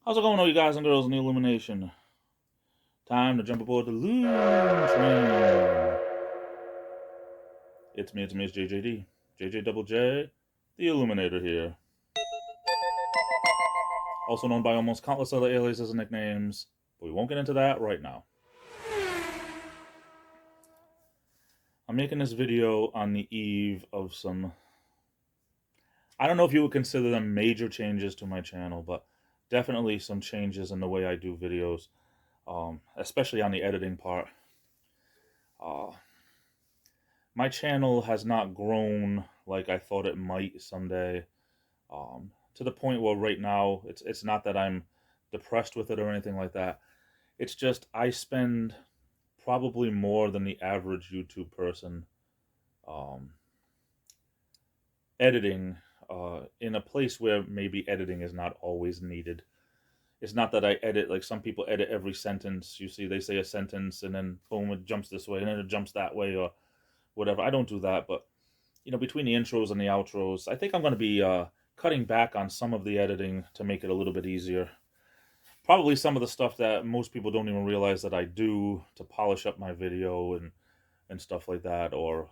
How's it going, all you guys and girls in the Illumination? Time to jump aboard the Loon Train. It's me, it's JJD. JJ Double J, the Illuminator here. Also known by almost countless other aliases and nicknames, but we won't get into that right now. I'm making this video on the eve of some, I don't know if you would consider them major changes to my channel, but definitely some changes in the way I do videos, especially on the editing part. My channel has not grown like I thought it might someday, to the point where right now it's not that I'm depressed with it or anything like that. It's just I spend probably more than the average YouTube person editing in a place where maybe editing is not always needed. It's not that I edit like some people edit every sentence. You see, they say a sentence and then boom, it jumps this way and then it jumps that way or whatever. I don't do that, but you know, between the intros and the outros, I think I'm going to be cutting back on some of the editing to make it a little bit easier. Probably some of the stuff that most people don't even realize that I do to polish up my video and stuff like that, or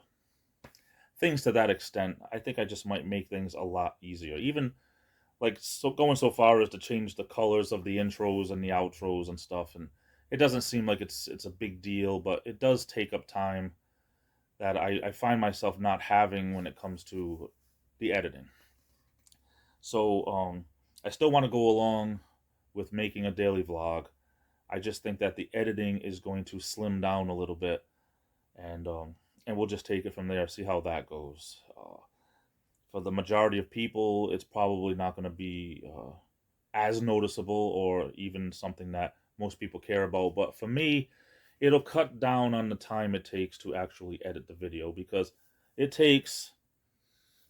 things to that extent. I think I just might make things a lot easier. Even like going so far as to change the colors of the intros and the outros and stuff. And it doesn't seem like it's a big deal, but it does take up time that I find myself not having when it comes to the editing. So I still want to go along with making a daily vlog. I just think that the editing is going to slim down a little bit, and we'll just take it from there, see how that goes. For the majority of people, it's probably not going to be as noticeable or even something that most people care about. But for me, it'll cut down on the time it takes to actually edit the video, because it takes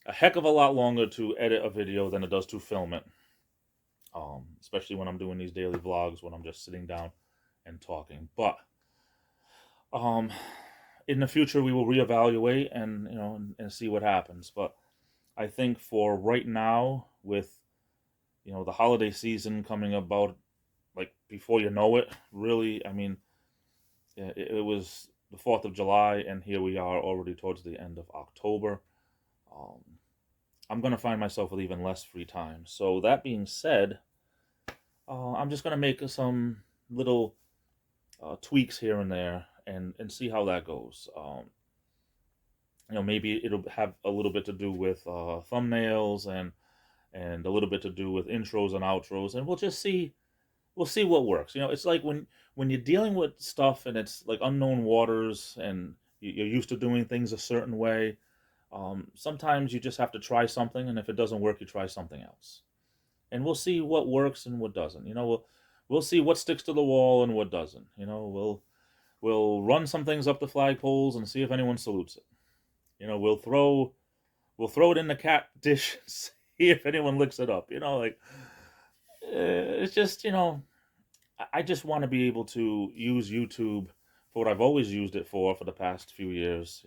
a heck of a lot longer to edit a video than it does to film it. Especially when I'm doing these daily vlogs, when I'm just sitting down and talking. But in the future, we will reevaluate and and see what happens. But I think for right now, with the holiday season coming about, like before you know it, really, I mean, it was the 4th of July, and here we are already towards the end of October. I'm going to find myself with even less free time. So that being said, I'm just going to make some little tweaks here and there and see how that goes. Maybe it'll have a little bit to do with thumbnails and a little bit to do with intros and outros, and we'll just see. We'll see what works. It's like when you're dealing with stuff and it's like unknown waters and you're used to doing things a certain way. Sometimes you just have to try something, and if it doesn't work, you try something else. And we'll see what works and what doesn't. We'll see what sticks to the wall and what doesn't. We'll run some things up the flagpoles and see if anyone salutes it. We'll throw it in the cat dish and see if anyone licks it up. It's just, I just want to be able to use YouTube for what I've always used it for the past few years,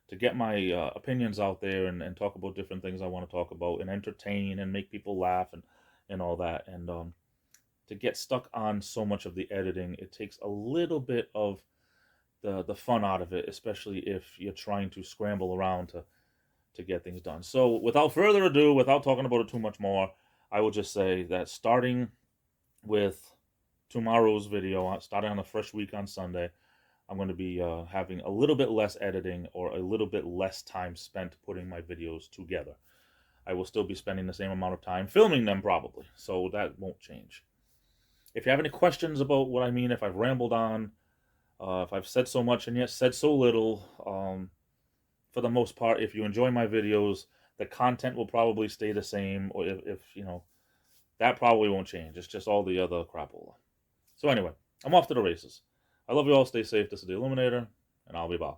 to get my opinions out there and talk about different things I want to talk about and entertain and make people laugh and all that. And to get stuck on so much of the editing, it takes a little bit of the fun out of it, especially if you're trying to scramble around to get things done. So without further ado, without talking about it too much more, I will just say that starting with tomorrow's video, starting on a fresh week on Sunday, I'm going to be having a little bit less editing or a little bit less time spent putting my videos together. I will still be spending the same amount of time filming them probably, so that won't change. If you have any questions about what I mean, if I've rambled on, if I've said so much and yet said so little, for the most part, if you enjoy my videos, the content will probably stay the same, or if that probably won't change. It's just all the other crapola. So anyway, I'm off to the races. I love you all. Stay safe. This is the Illuminator, and I'll be back.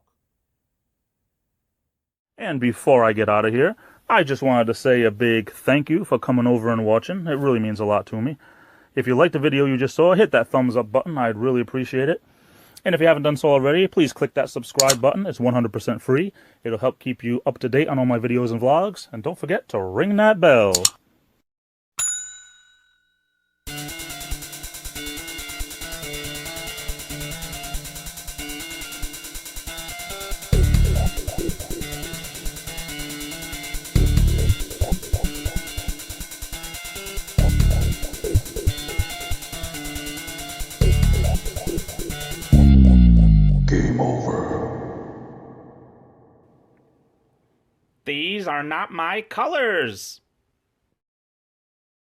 And before I get out of here, I just wanted to say a big thank you for coming over and watching. It really means a lot to me. If you liked the video you just saw, hit that thumbs up button. I'd really appreciate it. And if you haven't done so already, please click that subscribe button. It's 100% free. It'll help keep you up to date on all my videos and vlogs. And don't forget to ring that bell. These are not my colors.